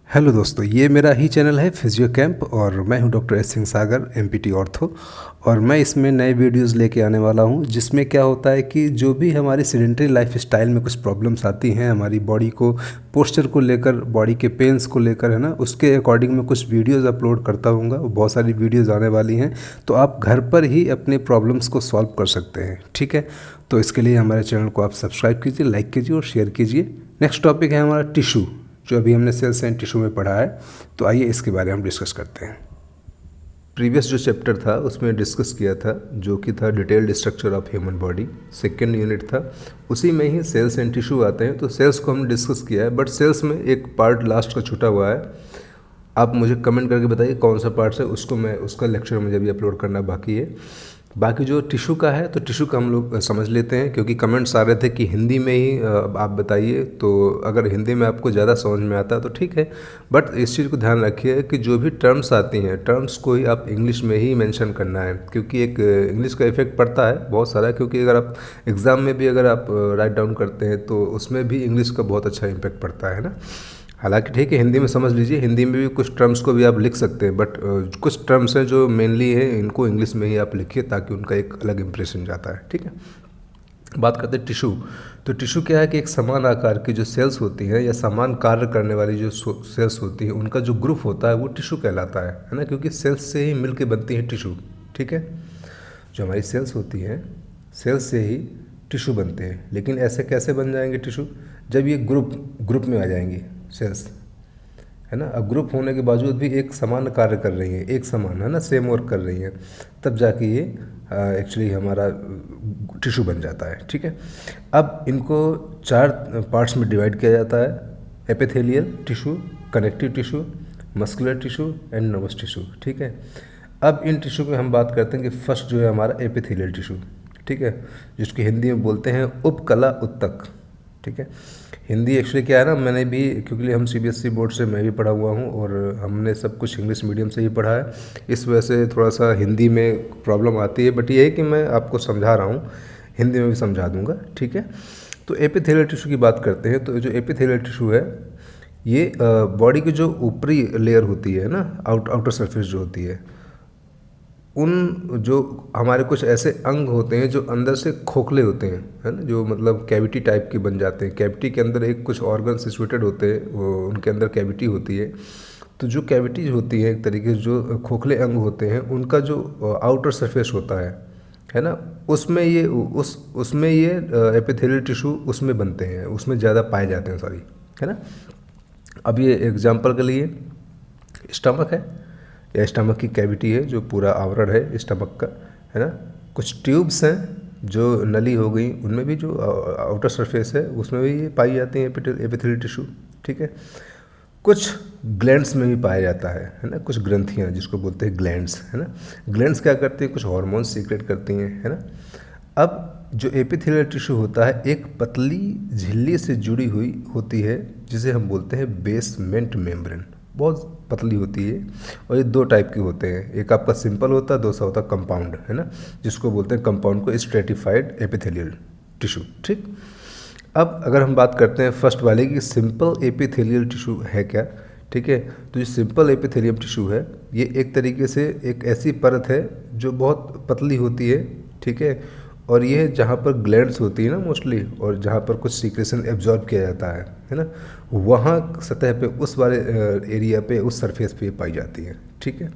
Hello दोस्तों, ये मेरा ही चैनल है फिजियो कैंप और मैं हूं doctor S Singh Sagar empty ortho. और मैं इसमें नए वीडियोस लेके आने वाला हूं जिसमें क्या होता है कि जो भी हमारी सेडेंटरी लाइफ स्टाइल में कुछ प्रॉब्लम्स आती हैं हमारी बॉडी को, पोस्चर को लेकर, बॉडी के पेन्स को लेकर, है ना, उसके अकॉर्डिंग मैं कुछ वीडियोज़ अपलोड करता हूँगा। बहुत सारी वीडियोज़ आने वाली हैं, तो आप घर पर ही अपने प्रॉब्लम्स को सॉल्व कर सकते हैं। ठीक है, तो इसके लिए हमारे चैनल को आप सब्सक्राइब कीजिए, लाइक कीजिए और शेयर कीजिए। नेक्स्ट टॉपिक है हमारा टिश्यू, जो अभी हमने सेल्स एंड टिश्यू में पढ़ा है। तो आइए इसके बारे में हम डिस्कस करते हैं। प्रीवियस जो चैप्टर था उसमें डिस्कस किया था, जो कि था detailed structure of human body, second unit था। उसी में ही सेल्स एंड टिश्यू आते हैं, तो सेल्स को हमने डिस्कस किया है, बट सेल्स में एक पार्ट लास्ट का छूटा हुआ है। आप मुझे कमेंट करके बताइए कौन सा पार्ट है, उसका लेक्चर मुझे अभी अपलोड करना बाकी है। बाकी जो टिश्यू का है, तो टिश्यू का हम लोग समझ लेते हैं, क्योंकि कमेंट्स आ रहे थे कि हिंदी में ही आप बताइए। तो अगर हिंदी में आपको ज़्यादा समझ में आता है तो ठीक है, बट इस चीज़ को ध्यान रखिए कि जो भी टर्म्स आती हैं, टर्म्स को ही आप इंग्लिश में ही मेंशन करना है, क्योंकि एक इंग्लिश का इफेक्ट पड़ता है बहुत सारा। क्योंकि अगर आप एग्ज़ाम में भी अगर आप राइट डाउन करते हैं तो उसमें भी इंग्लिश का बहुत अच्छा इम्पैक्ट पड़ता है ना। हालांकि ठीक है, हिंदी में समझ लीजिए, हिंदी में भी कुछ टर्म्स को भी आप लिख सकते हैं, बट कुछ टर्म्स हैं जो मेनली है, इनको इंग्लिश में ही आप लिखिए ताकि उनका एक अलग इंप्रेशन जाता है। ठीक है, बात करते हैं टिश्यू। तो टिश्यू क्या है कि एक समान आकार की जो सेल्स होती हैं या समान कार्य करने वाली जो सेल्स होती हैं, उनका जो ग्रुप होता है वो टिश्यू कहलाता है ना, क्योंकि सेल्स से ही मिल के बनती है टिश्यू। ठीक है, जो हमारी सेल्स होती हैं, सेल्स से ही टिश्यू बनते हैं। लेकिन ऐसे कैसे बन जाएंगे टिश्यू? जब ये ग्रुप में आ जाएंगी सेल्स, है ना। अब ग्रुप होने के बावजूद भी एक समान कार्य कर रही हैं, एक समान, है ना, सेम वर्क कर रही हैं, तब जाके ये एक्चुअली हमारा टिश्यू बन जाता है। ठीक है, अब इनको 4 पार्ट्स में डिवाइड किया जाता है: epithelial tissue, connective tissue, muscular tissue and nervous tissue. ठीक है, अब इन टिश्यू में हम बात करते हैं कि फर्स्ट जो है हमारा एपिथेलियल टिश्यू। ठीक है, जिसको हिंदी में बोलते हैं उपकला उत्तक। ठीक है, हिंदी एक्चुअली क्या है ना, मैंने भी, क्योंकि हम सीबीएसई बोर्ड से मैं भी पढ़ा हुआ हूँ और हमने सब कुछ इंग्लिश मीडियम से ही पढ़ा है, इस वजह से थोड़ा सा हिंदी में प्रॉब्लम आती है। बट ये है कि मैं आपको समझा रहा हूँ, हिंदी में भी समझा दूँगा। ठीक है, तो एपिथेलियल टिश्यू की बात करते हैं। तो जो एपिथेलियल टिश्यू है, ये बॉडी की जो ऊपरी लेयर होती है ना, आउटर सरफेस जो होती है, उन जो हमारे कुछ ऐसे अंग होते हैं जो अंदर से खोखले होते हैं, है ना, जो मतलब कैविटी टाइप के बन जाते हैं। कैविटी के अंदर एक कुछ ऑर्गन सिचुएटेड होते हैं, वो उनके अंदर कैविटी होती है। तो जो कैविटी होती है, एक तरीके से जो खोखले अंग होते हैं, उनका जो आउटर सरफेस होता है ना, उसमें ये एपिथेलियल टिश्यू उसमें बनते हैं, उसमें ज़्यादा पाए जाते हैं, सॉरी, है ना। अब ये एग्जांपल के लिए स्टमक है, या स्टमक की कैविटी है जो पूरा आवरण है स्टमक का, है ना। कुछ ट्यूब्स हैं जो नली हो गई, उनमें भी जो आउटर सरफेस है उसमें भी ये पाई जाती हैं एपिथेलियल टिश्यू। ठीक है, कुछ ग्लैंड्स में भी पाया जाता है ना, कुछ ग्रंथियाँ जिसको बोलते हैं ग्लैंड्स, है ना। ग्लैंड्स क्या करती हैं? कुछ हार्मोन्स सीक्रेट करती हैं, है ना। अब जो एपिथेलियल टिश्यू होता है, एक पतली झिल्ली से जुड़ी हुई होती है जिसे हम बोलते हैं बेसमेंट मेम्ब्रेन। बहुत पतली होती है और ये 2 टाइप के होते हैं, एक आपका सिंपल होता है, दूसरा होता है कंपाउंड, है ना, जिसको बोलते हैं कंपाउंड को स्ट्रेटिफाइड एपिथेलियल टिश्यू। ठीक, अब अगर हम बात करते हैं फर्स्ट वाले की, सिंपल एपिथेलियल टिश्यू है क्या? ठीक है, तो ये सिंपल एपिथेलियल टिश्यू है, ये एक तरीके से एक ऐसी परत है जो बहुत पतली होती है। ठीक है, और ये जहाँ पर ग्लैंड्स होती है ना मोस्टली, और जहाँ पर कुछ सीक्रेशन एब्जॉर्ब किया जाता है ना, वहाँ सतह पे, उस वाले एरिया पे, उस सरफेस पे पाई जाती है। ठीक है,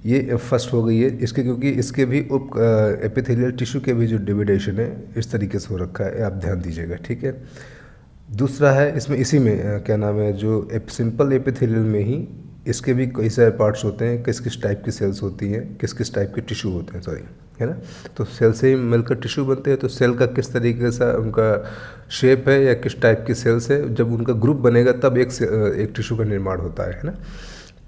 ये फर्स्ट हो गई है इसके, क्योंकि इसके भी एपिथेलियल टिश्यू के भी जो डिविडेशन है इस तरीके से हो रखा है, आप ध्यान दीजिएगा। ठीक है, दूसरा है इसमें, इसी में क्या नाम है, जो सिंपल एपिथेलियल में ही इसके भी कई सारे पार्ट्स होते हैं, किस किस टाइप की सेल्स होती हैं, किस किस टाइप के टिश्यू होते हैं, सॉरी, है ना। तो सेल से ही मिलकर टिश्यू बनते हैं। तो सेल का किस तरीके से उनका शेप है या किस टाइप की सेल्स है, जब उनका ग्रुप बनेगा तब एक टिश्यू का निर्माण होता है ना।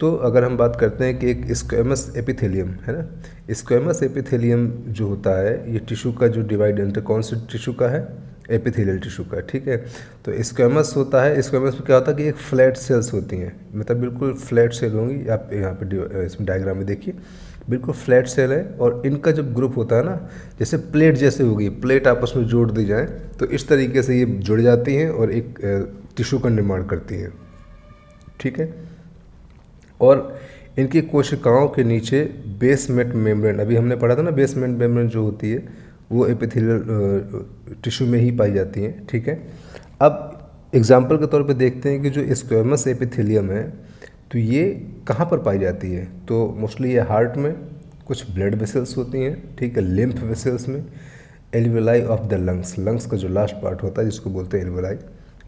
तो अगर हम बात करते हैं कि एक स्क्वेमस एपिथेलियम, है ना, स्क्वेमस एपिथेलियम जो होता है, ये टिश्यू का जो डिवाइड इंटर कौन से टिश्यू का है? एपिथेलियल टिश्यू का। ठीक है, तो स्क्वेमस होता है, स्क्वेमस में क्या होता है कि एक फ्लैट सेल्स होती हैं, मतलब बिल्कुल फ्लैट सेल होंगी। आप यहाँ पे इसमें डायग्राम में देखिए, बिल्कुल फ्लैट सेल है, और इनका जब ग्रुप होता है ना, जैसे प्लेट जैसे होगी, प्लेट आपस में जोड़ दी जाए तो इस तरीके से ये जुड़ जाती हैं और एक टिश्यू का निर्माण करती हैं। ठीक है। और इनकी कोशिकाओं के नीचे बेसमेंट मेम्ब्रेन, अभी हमने पढ़ा था ना, बेसमेंट मेम्ब्रेन जो होती है वो एपिथेलियल टिश्यू में ही पाई जाती है, ठीक है। अब एग्जाम्पल के तौर पे देखते हैं कि जो स्क्वेमस एपिथेलियम है तो ये कहाँ पर पाई जाती है। तो मोस्टली ये हार्ट में, कुछ ब्लड वेसल्स होती हैं, ठीक है, लिम्फ वेसल्स में, alveoli of the lungs, lungs का जो लास्ट पार्ट होता है जिसको बोलते हैं एल्वेलाई,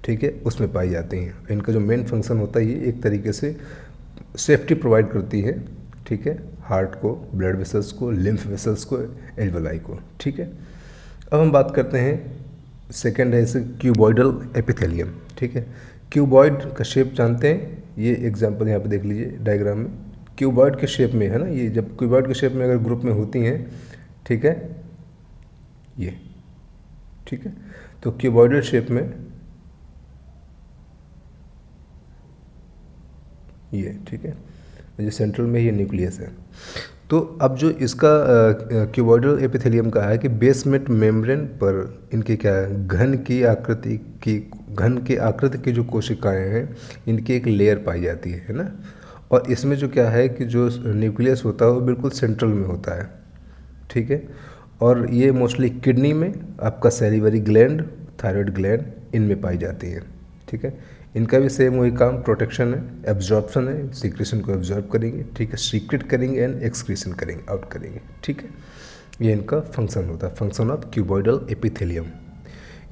ठीक है, उसमें पाई जाती हैं। इनका जो मेन फंक्शन होता है ये एक तरीके से सेफ्टी प्रोवाइड करती है, ठीक है, हार्ट को, ब्लड वेसल्स को, लिम्फ वेसल्स को, एल्वेलाई को, ठीक है। अब हम बात करते हैं सेकेंड है इसे क्यूबॉइडल एपिथेलियम, ठीक है। क्यूबॉइड का शेप जानते हैं, ये एग्जांपल यहाँ पे देख लीजिए डायग्राम में, क्यूबॉइड के शेप में है ना, ये जब क्यूबॉइड के शेप में अगर ग्रुप में होती हैं, ठीक है, ये, ठीक है, तो क्यूबॉइडल शेप में ये, ठीक है, जो सेंट्रल में ये न्यूक्लियस है। तो अब जो इसका क्यूबॉइडल एपिथेलियम का है कि बेसमेंट मेम्ब्रेन पर इनके क्या है, घन के आकृति की जो कोशिकाएं हैं इनकी एक लेयर पाई जाती है ना। और इसमें जो क्या है कि जो न्यूक्लियस होता है वो बिल्कुल सेंट्रल में होता है, ठीक है। और ये मोस्टली किडनी में, आपका सैलिवरी ग्लैंड, थायराइड ग्लैंड, इनमें पाई जाती है, ठीक है। इनका भी सेम वही काम, प्रोटेक्शन है, एब्जॉर्प्शन है, सीक्रेशन को एब्जॉर्ब करेंगे, ठीक है, सीक्रेट करेंगे एंड एक्सक्रीशन करेंगे, आउट करेंगे, ठीक है। ये इनका फंक्शन होता है, फंक्शन ऑफ क्यूबॉइडल एपिथेलियम।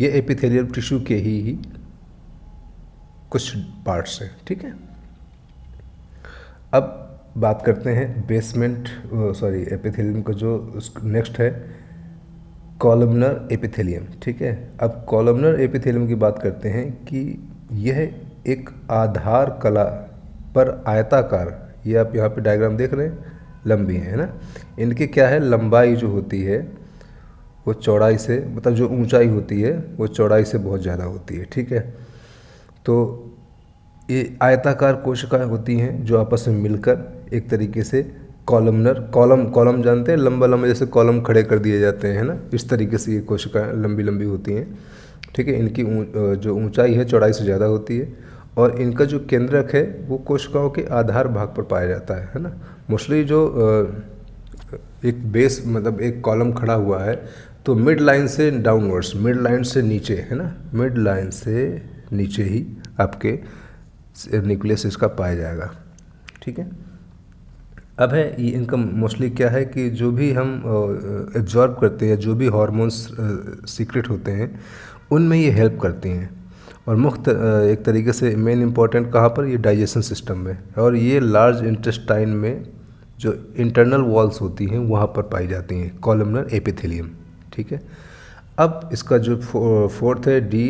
ये एपिथेलियल टिश्यू के ही कुछ पार्ट्स हैं, ठीक है। अब बात करते हैं बेसमेंट एपिथेलियम का जो नेक्स्ट है कॉलमनर एपिथेलियम, ठीक है। अब कॉलमनर एपिथेलियम की बात करते हैं कि यह एक आधार कला पर आयताकार, ये आप यहाँ पे डायग्राम देख रहे हैं, लंबी है ना। इनकी क्या है, लंबाई जो होती है वो चौड़ाई से, मतलब जो ऊंचाई होती है वो चौड़ाई से बहुत ज़्यादा होती है, ठीक है। तो ये आयताकार कोशिकाएं होती हैं जो आपस में मिलकर एक तरीके से कॉलमनर, कॉलम जानते हैं, लंबा लंबा जैसे कॉलम खड़े कर दिए जाते हैं ना, इस तरीके से ये कोशिकाएं लंबी लंबी होती हैं, ठीक है। इनकी जो ऊंचाई है चौड़ाई से ज़्यादा होती है और इनका जो केंद्रक है वो कोशिकाओं के आधार भाग पर पाया जाता है ना। मोस्टली जो एक बेस, मतलब एक कॉलम खड़ा हुआ है तो मिड लाइन से डाउनवर्ड्स, मिड लाइन से नीचे है ना, मिड लाइन से नीचे ही आपके न्यूक्लियस इसका पाया जाएगा, ठीक है। अब है ये इनका मोस्टली क्या है कि जो भी हम एब्जॉर्ब करते हैं, जो भी हार्मोन्स सीक्रेट होते हैं उनमें ये हेल्प करती हैं। और मुख्त एक तरीके से मेन इम्पॉर्टेंट कहाँ पर, ये डाइजेशन सिस्टम में, और ये लार्ज इंटेस्टाइन में जो इंटरनल वॉल्स होती हैं वहाँ पर पाई जाती हैं, कॉलमनर एपिथेलियम, ठीक है। अब इसका जो फोर्थ है डी,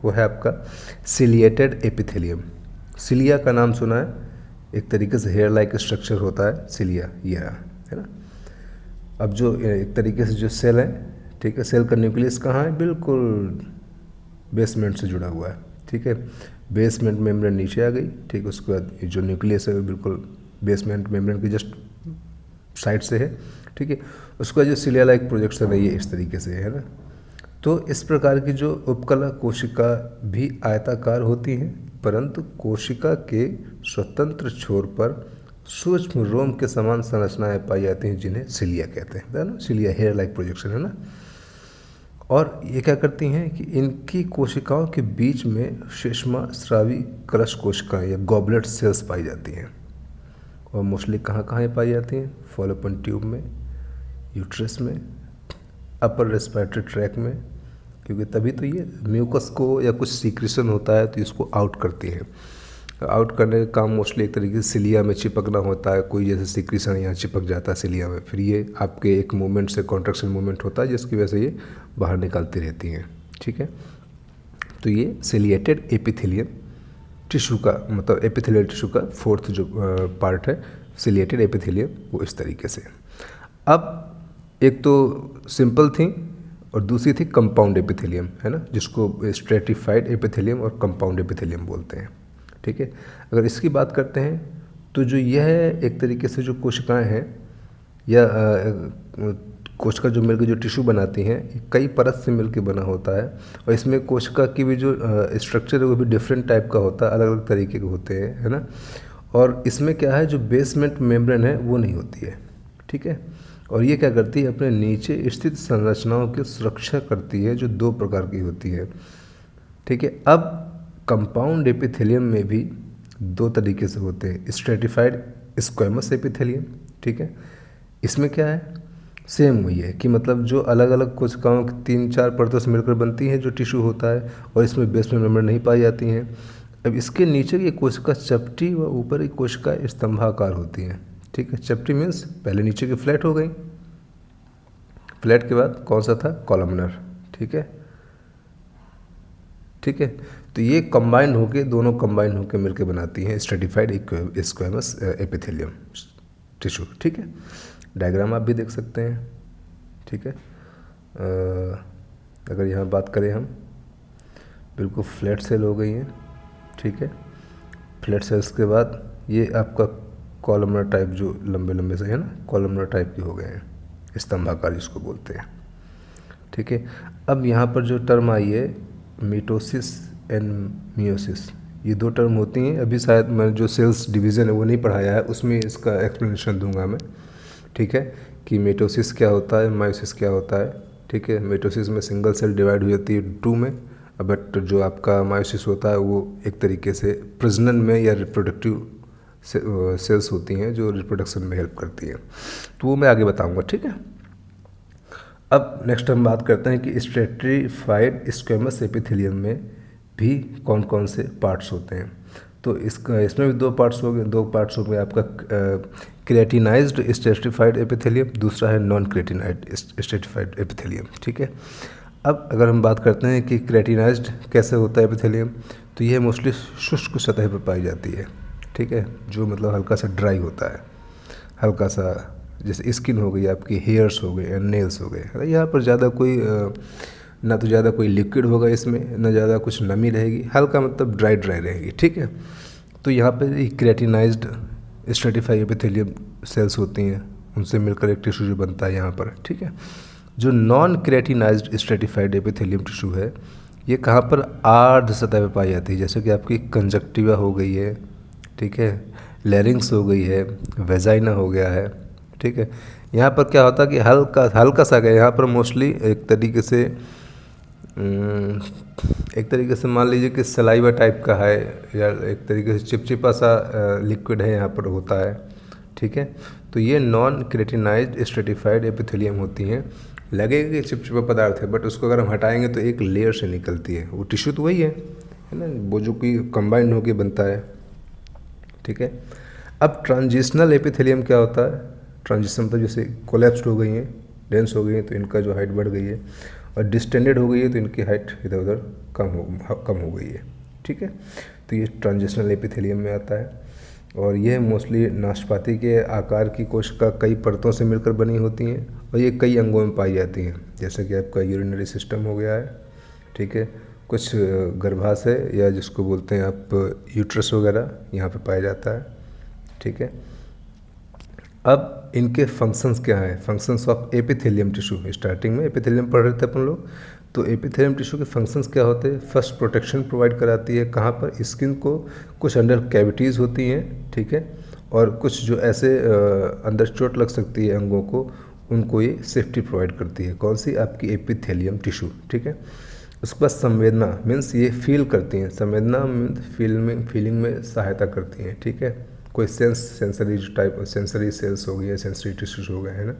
वो है आपका सिलिएटेड एपिथेलियम। सिलिया का नाम सुना है, एक तरीके से हेयर लाइक स्ट्रक्चर होता है सिलिया, ये है ना। अब जो एक तरीके से जो सेल है, ठीक है, सेल का न्यूक्लियस कहाँ है, बिल्कुल बेसमेंट से जुड़ा हुआ है, ठीक है। बेसमेंट मेम्ब्रेन नीचे आ गई, ठीक है, उसके बाद जो न्यूक्लियस है वो बिल्कुल बेसमेंट मेम्ब्रेन की जस्ट साइड से है, ठीक है। उसका जो सिलिया लाइक प्रोजेक्शन है ये इस तरीके से है ना। तो इस प्रकार की जो उपकला कोशिका भी आयताकार होती हैं, परंतु कोशिका के स्वतंत्र छोर पर सूक्ष्म रोम के समान संरचनाएं पाई जाती हैं जिन्हें सिलिया कहते हैं ना, सिलिया हेयर लाइक प्रोजेक्शन है ना। और ये क्या करती हैं कि इनकी कोशिकाओं के बीच में सुषमा स्रावी कलश कोशिकाएं या गॉबलेट सेल्स पाई जाती हैं। और मोस्टली कहाँ कहाँ ये पाई जाती हैं, फॉलोपियन ट्यूब में, यूट्रस में, अपर रेस्पिरेटरी ट्रैक में, क्योंकि तभी तो ये म्यूकस को या कुछ सीक्रेशन होता है तो इसको आउट करती है। आउट करने का काम मोस्टली एक तरीके से सिलिया में चिपकना होता है, कोई जैसे सीक्रेशन यहाँ चिपक जाता है सिलिया में, फिर ये आपके एक मूवमेंट से कॉन्ट्रैक्शन मूवमेंट होता है जिसकी वजह से ये बाहर निकलती रहती हैं, ठीक है। तो ये सिलिएटेड एपिथेलियम टिश्यू का, मतलब एपिथेलियल टिश्यू का फोर्थ जो पार्ट है सिलिएटेड एपिथेलियम, वो इस तरीके से। अब एक तो सिंपल थी और दूसरी थी कंपाउंड एपिथेलियम, है ना, जिसको स्ट्रेटिफाइड एपिथेलियम और कंपाउंड एपिथेलियम बोलते हैं, ठीक है। अगर इसकी बात करते हैं तो जो यह एक तरीके से जो कोशिकाएं हैं या कोशिका जो मिलकर जो टिश्यू बनाती हैं कई परत से मिलकर बना होता है, और इसमें कोशिका की भी जो स्ट्रक्चर है वो भी डिफरेंट टाइप का होता है, अलग अलग तरीके के होते हैं, है ना। और इसमें क्या है, जो बेसमेंट मेम्ब्रेन है वो नहीं होती है, ठीक है। और ये क्या करती है, अपने नीचे स्थित संरचनाओं की सुरक्षा करती है, जो 2 प्रकार की होती है, ठीक है। अब कंपाउंड एपिथेलियम में भी 2 तरीके से होते हैं, स्ट्रेटिफाइड स्क्वैमस एपिथेलियम, ठीक है। इसमें क्या है, सेम वही है कि मतलब जो अलग अलग कोशिकाओं की 3-4 परतों से मिलकर बनती है जो टिश्यू होता है, और इसमें बेसमेंट मेम्ब्रेन नहीं पाई जाती हैं। अब इसके नीचे की कोशिका चपटी व ऊपर की कोशिका स्तंभाकार होती हैं, ठीक है। चपटी मीन्स पहले नीचे की फ्लैट हो गई, फ्लैट के बाद कौन सा था, कॉलमनर, ठीक है, ठीक है। तो ये कंबाइन होके, दोनों कंबाइन होके मिलके बनाती हैं स्ट्रेटिफाइड स्क्वैमस एपिथेलियम टिश्यू, ठीक है। डायग्राम आप भी देख सकते हैं, ठीक है। अगर यहाँ बात करें हम, बिल्कुल फ्लैट सेल हो गई हैं, ठीक है। फ्लैट सेल्स के बाद ये आपका कॉलमनर टाइप जो लंबे लंबे से है ना, कॉलमनर टाइप के हो गए हैं, स्तंभाकार जिसको बोलते हैं, ठीक है। अब यहाँ पर जो टर्म आई है मिटोसिस एंड मियोसिस, ये 2 टर्म होती हैं। अभी शायद मैंने जो सेल्स डिवीज़न है वो नहीं पढ़ाया है, उसमें इसका एक्सप्लेनेशन दूंगा मैं, ठीक है, कि मिटोसिस क्या होता है, मायोसिस क्या होता है, ठीक है। मिटोसिस में सिंगल सेल डिवाइड हो जाती है 2 में, बट जो आपका मायोसिस होता है वो एक तरीके से प्रजनन में या रिप्रोडक्टिव सेल्स होती हैं जो रिप्रोडक्शन में हेल्प करती हैं, तो वो मैं आगे बताऊंगा, ठीक है। अब नेक्स्ट हम बात करते हैं कि स्ट्रेटिफाइड स्क्वैमस एपिथेलियम में भी कौन कौन से पार्ट्स होते हैं। तो इसमें भी 2 पार्ट्स हो गए, 2 पार्ट्स हो गए आपका क्रिएटिनाइज्ड स्ट्रेटिफाइड एपिथेलियम, दूसरा है नॉन क्रिएटिनाइज्ड स्ट्रेटिफाइड एपिथेलियम, ठीक है। अब अगर हम बात करते हैं कि क्रिएटिनाइज्ड कैसे होता है एपिथेलियम, तो यह मोस्टली शुष्क सतह पर पाई जाती है, ठीक है, जो मतलब हल्का सा ड्राई होता है, हल्का सा, जैसे स्किन हो गई आपकी, हेयर्स हो गए, नेल्स हो गए, यहाँ पर ज़्यादा कोई ना तो ज़्यादा कोई लिक्विड होगा इसमें, ना ज़्यादा कुछ नमी रहेगी, हल्का मतलब ड्राई रहेगी, ठीक है। तो यहाँ पर क्रिएटिनाइज्ड स्ट्रेटिफाइड एपिथेलियम सेल्स होती हैं, उनसे मिलकर एक टिश्यू जो बनता है यहाँ पर, ठीक है। जो नॉन क्रिएटिनाइज्ड स्ट्रेटिफाइड एपिथेलियम टिश्यू है, ये कहाँ पर आर्ध सतह पर पाई जाती है, जैसे कि आपकी कंजक्टिवा हो गई है, ठीक है, लैरिंग्स हो गई है, वेजाइना हो गया है, ठीक है। यहाँ पर क्या होता है कि हल्का सा गया, यहाँ पर मोस्टली एक तरीके से मान लीजिए कि सलाइवा टाइप का है, या एक तरीके से चिपचिपा सा लिक्विड है यहाँ पर होता है, ठीक है। तो ये नॉन क्रिएटिनाइज्ड स्ट्रेटिफाइड एपिथेलियम होती हैं। लगेगा कि चिपचिपा पदार्थ है, बट उसको अगर हम हटाएंगे तो एक लेयर से निकलती है, वो टिश्यू तो वही है ना, वो जो कि कंबाइंड होकर बनता है, ठीक है। अब ट्रांजिशनल एपिथेलियम क्या होता है, ट्रांजिशन मतलब जैसे कोलैप्स्ड हो गई हैं, डेंस हो गई हैं, तो इनका जो हाइट बढ़ गई है, और डिस्टेंडेड हो गई है तो इनकी हाइट इधर उधर कम हो गई है, ठीक है। तो ये ट्रांजिशनल एपिथेलियम में आता है, और यह मोस्टली नाशपाती के आकार की कोशिका कई परतों से मिलकर बनी होती हैं, और ये कई अंगों में पाई जाती हैं, जैसे कि आपका यूरिनरी सिस्टम हो गया है, ठीक है, कुछ गर्भाशय या जिसको बोलते हैं आप यूट्रस वगैरह, यहाँ पे पाया जाता है, ठीक है। अब इनके फंक्शंस क्या हैं, functions of epithelium tissue. Starting में एपिथेलियम पढ़ रहे थे अपन लोग, तो एपिथेलियम टिश्यू के फंक्शंस क्या होते हैं, फर्स्ट प्रोटेक्शन प्रोवाइड कराती है, कहाँ पर, स्किन को, कुछ अंडर कैविटीज़ होती हैं, ठीक है, और कुछ जो ऐसे अंदर चोट लग सकती है अंगों को, उनको ये सेफ्टी प्रोवाइड करती है, कौन सी, आपकी एपिथेलियम टिश्यू, ठीक है। उसके बाद संवेदना मीन्स ये फील करती हैं, संवेदना मीन्स फीलिंग में सहायता करती हैं, ठीक है। कोई सेंसरी टाइप सेंसरी सेल्स हो गई, सेंसरी टिश्यूज हो गए, है ना,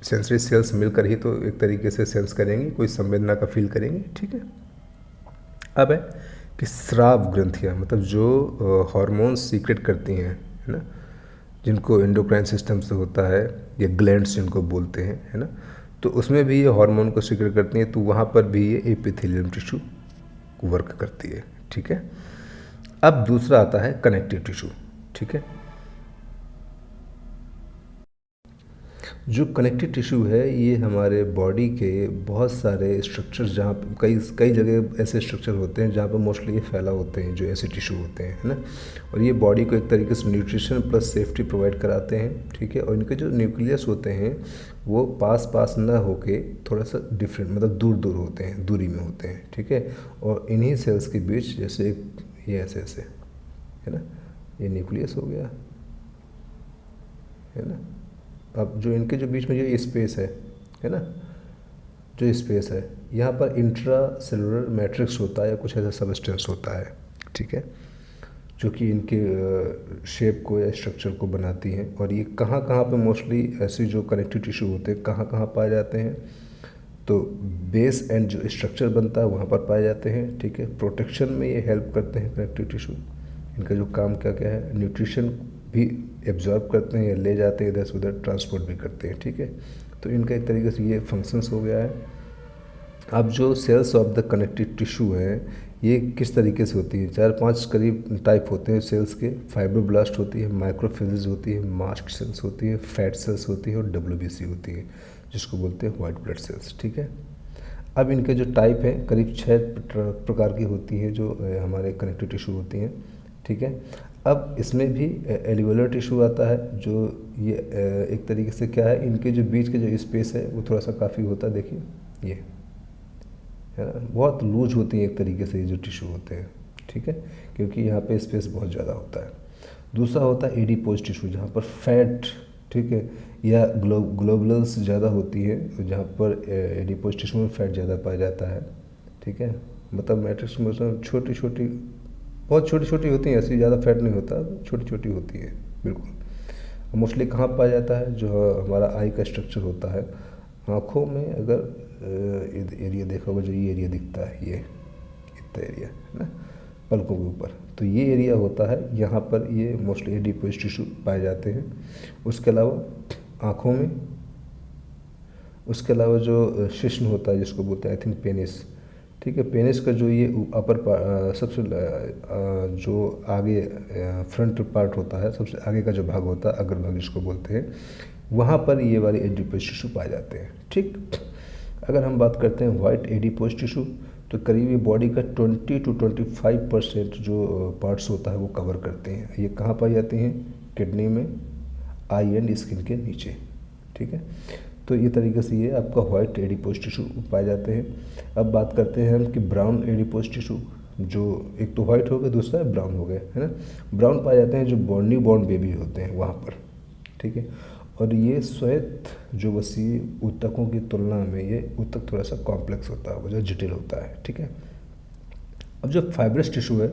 सेंसरी सेल्स मिलकर ही तो एक तरीके से सेंस करेंगी, कोई संवेदना का फील करेंगी, ठीक है। अब है कि स्राव ग्रंथियाँ, मतलब जो हार्मोन्स सीक्रेट करती हैं, है ना, जिनको एंडोक्राइन सिस्टम से होता है, या ग्लैंड्स जिनको बोलते हैं, है ना, तो उसमें भी ये हार्मोन को सीक्रेट करती हैं, तो वहाँ पर भी ये एपिथेलियम टिश्यू वर्क करती है, ठीक है। अब दूसरा आता है कनेक्टिव टिश्यू, ठीक है। जो कनेक्टिव टिश्यू है ये हमारे बॉडी के बहुत सारे स्ट्रक्चर्स, जहाँ पे कई कई जगह ऐसे स्ट्रक्चर होते हैं जहाँ पर मोस्टली ये फैला होते हैं, जो ऐसे टिश्यू होते हैं, है ना। और ये बॉडी को एक तरीके से न्यूट्रिशन प्लस सेफ्टी प्रोवाइड कराते हैं, ठीक है। और इनके जो न्यूक्लियस होते हैं वो पास पास ना होके थोड़ा सा डिफरेंट, मतलब दूर दूर होते हैं, दूरी में होते हैं, ठीक है। और इन्हीं सेल्स के बीच जैसे ये ऐसे ऐसे, है ना, ये न्यूक्लियस हो गया, है ना। अब जो इनके जो बीच में जो स्पेस है ना, जो स्पेस है, यहाँ पर इंट्रा सेलुलर मैट्रिक्स होता है या कुछ ऐसा सबस्टेंस होता है, ठीक है, जो कि इनके शेप को या स्ट्रक्चर को बनाती हैं। और ये कहाँ कहाँ पे मोस्टली ऐसे जो कनेक्टिव टिश्यू होते हैं कहाँ कहाँ पाए जाते हैं, तो बेस एंड जो स्ट्रक्चर बनता है वहाँ पर पाए जाते हैं, ठीक है। प्रोटेक्शन में ये हेल्प करते हैं कनेक्टिव टिश्यू। इनका जो काम क्या क्या है, न्यूट्रिशन भी एब्जॉर्ब करते हैं या ले जाते हैं, इधर से उधर ट्रांसपोर्ट भी करते हैं, ठीक है। तो इनका एक तरीके से ये फंक्शंस हो गया है। अब जो cells of the connective tissue है ये किस तरीके से होती है, 4-5 करीब टाइप होते हैं सेल्स के। फाइब्रोब्लास्ट होती है, माइक्रोफेजेस होती है, मास्ट सेल्स होती है, फैट सेल्स होती है और WBC होती है, जिसको बोलते हैं वाइट ब्लड सेल्स, ठीक है। अब इनके जो टाइप हैं करीब 6 प्रकार की होती हैं जो हमारे कनेक्टिव टिश्यू होती हैं, ठीक है। अब इसमें भी एल्वियोलर टिश्यू आता है, जो ये एक तरीके से क्या है, इनके जो बीच के जो स्पेस है वो थोड़ा सा काफ़ी होता है, देखिए ये है ना, बहुत लूज होती है एक तरीके से ये जो टिश्यू होते हैं, ठीक है, क्योंकि यहाँ पे स्पेस बहुत ज़्यादा होता है। दूसरा होता है एडिपोज टिश्यू, जहाँ पर फैट, ठीक है, या ग्लोबुलस ज़्यादा होती है, जहाँ पर एडिपोज टिश्यू में फैट ज़्यादा पाया जाता है, ठीक है। मतलब मैट्रिक्स में छोटी छोटी, बहुत छोटी छोटी होती हैं, ऐसी ज़्यादा फैट नहीं होता, छोटी छोटी होती है बिल्कुल। मोस्टली कहाँ पाया जाता है, जो हमारा आई का स्ट्रक्चर होता है, आँखों में अगर एरिया देखा होगा, जो ये एरिया दिखता है, ये इतना एरिया है ना, पलकों के ऊपर, तो ये एरिया होता है, यहाँ पर ये मोस्टली एडिपोज टिश्यू पाए जाते हैं। उसके अलावा आँखों में, उसके अलावा जो शिश्न होता है जिसको बोलते हैं आई थिंक पेनिस, ठीक है। पेनिस का जो ये अपर सबसे जो आगे फ्रंट पार्ट होता है, सबसे आगे का जो भाग होता है, अग्रभाग जिसको बोलते हैं, वहाँ पर ये वाले एडिपोज टिश्यू पाए जाते हैं, ठीक। अगर हम बात करते हैं वाइट एडिपोज टिश्यू, तो करीब ये बॉडी का 20 to 25% जो पार्ट्स होता है वो कवर करते हैं। ये कहाँ पाई जाते हैं, किडनी में, आई एंड स्किन के नीचे, ठीक है। तो ये तरीके से ये आपका वाइट एडिपोज टिश्यू पाए जाते हैं। अब बात करते हैं हम कि ब्राउन एडिपोज टिश्यू, जो एक तो वाइट हो गया, दूसरा ब्राउन हो गया, है ना। ब्राउन पाए जाते हैं जो न्यू बॉर्न बेबी होते हैं वहाँ पर, ठीक है। और ये श्वेत जो वसीय ऊतकों की तुलना में ये ऊतक थोड़ा सा कॉम्प्लेक्स होता है, जो जटिल होता है, ठीक है। अब जो फाइब्रस टिश्यू है,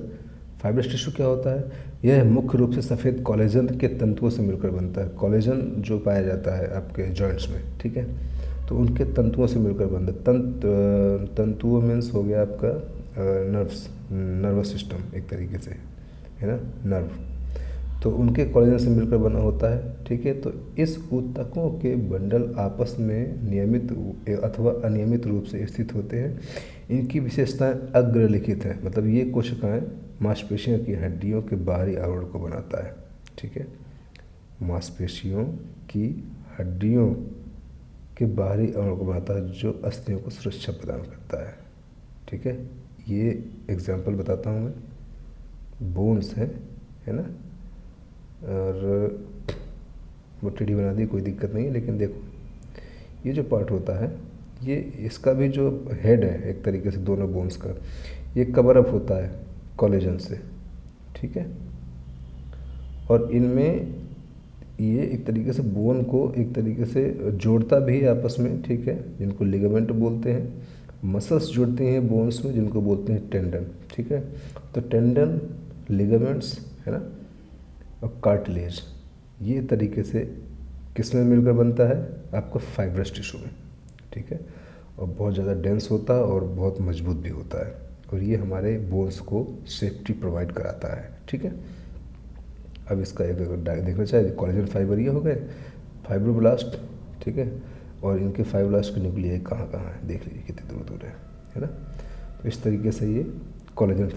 फाइब्रस टिश्यू क्या होता है, यह मुख्य रूप से सफ़ेद कोलेजन के तंतुओं से मिलकर बनता है। कोलेजन जो पाया जाता है आपके जॉइंट्स में, ठीक है, तो उनके तंतुओं से मिलकर बनता है। तंतुओं मीन्स हो गया आपका नर्वस सिस्टम एक तरीके से, है ना, नर्व, तो उनके कोलेजन से मिलकर बना होता है, ठीक है। तो इस ऊतकों के बंडल आपस में नियमित अथवा अनियमित रूप से स्थित होते हैं। इनकी विशेषताएं अग्रलिखित हैं, मतलब ये कोशिकाएं मांसपेशियों की हड्डियों के बाहरी आवरण को बनाता है, ठीक है। मांसपेशियों की हड्डियों के बाहरी आवरण को बनाता है, जो अस्थियों को सुरक्षा प्रदान करता है, ठीक है। ये एग्जाम्पल बताता हूँ मैं, बोन्स है ना, और वो टेढ़ी बना दी, कोई दिक्कत नहीं है, लेकिन देखो ये जो पार्ट होता है, ये इसका भी जो हेड है एक तरीके से दोनों बोन्स का, ये कवर अप होता है कोलेजन से, ठीक है। और इनमें ये एक तरीके से बोन को एक तरीके से जोड़ता भी है आपस में, ठीक है, जिनको लिगामेंट बोलते हैं। मसल्स जुड़ते हैं बोन्स में, जिनको बोलते हैं टेंडन, ठीक है। तो टेंडन, लिगामेंट्स, है ना, और कार्टिलेज, ये तरीके से किस में मिलकर बनता है, आपका फाइब्रस टिश्यू में, ठीक है। और बहुत ज़्यादा डेंस होता है और बहुत मजबूत भी होता है, और ये हमारे बोन्स को सेफ्टी प्रोवाइड कराता है, ठीक है। अब इसका एक अगर देखना चाहिए, कोलेजन फाइबर ये हो गए, फाइब्रोब्लास्ट, ठीक है, और इनके फाइब्रोब्लास्ट के न्यूक्लियाई कहाँ कहाँ है, देख लीजिए कितनी दूर दूर है ना। तो इस तरीके से ये कोलेजन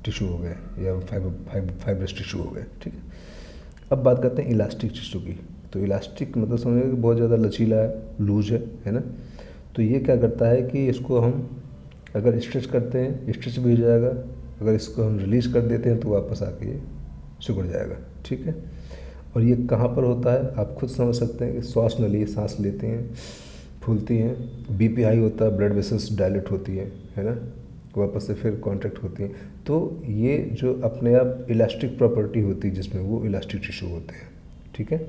टिश्यू हो गए या फाइब्रस टिश्यू हो गए, ठीक है। अब बात करते हैं इलास्टिक टिश्यू की। तो इलास्टिक मतलब समझिए कि बहुत ज़्यादा लचीला है, लूज है ना। तो ये क्या करता है कि इसको हम अगर स्ट्रेच करते हैं स्ट्रेच भी हो जाएगा, अगर इसको हम रिलीज़ कर देते हैं तो वापस आके ये सिकुड़ जाएगा, ठीक है। और ये कहाँ पर होता है आप खुद समझ सकते हैं कि श्वास नली, सांस लेते हैं फूलती हैं, बीपी हाई होता है, ब्लड वेसल्स डायलेट होती है ना, वापस से फिर कॉन्ट्रैक्ट होती हैं। तो ये जो अपने आप इलास्टिक प्रॉपर्टी होती है जिसमें, वो इलास्टिक टिश्यू होते हैं, ठीक है,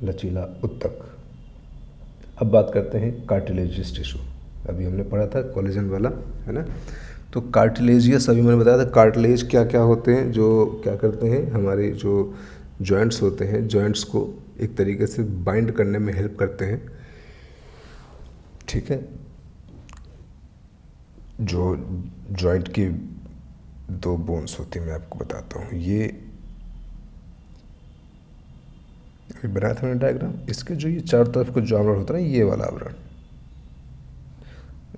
लचीला उत्तक। अब बात करते हैं कार्टिलेजियस टिश्यू। अभी हमने पढ़ा था कोलेजन वाला, है ना। तो कार्टिलेजियस, अभी मैंने बताया था कार्टिलेज क्या क्या होते हैं, जो क्या करते हैं हमारे जो जॉइंट्स होते हैं, जॉइंट्स को एक तरीके से बाइंड करने में हेल्प करते हैं, ठीक है। जो जॉइंट की दो बोन्स होती हैं, मैं आपको बताता हूँ। ये अभी बनाया था मैंने डायग्राम, इसके जो ये चारों तरफ को जो आवरण होता है ना, ये वाला आवरण,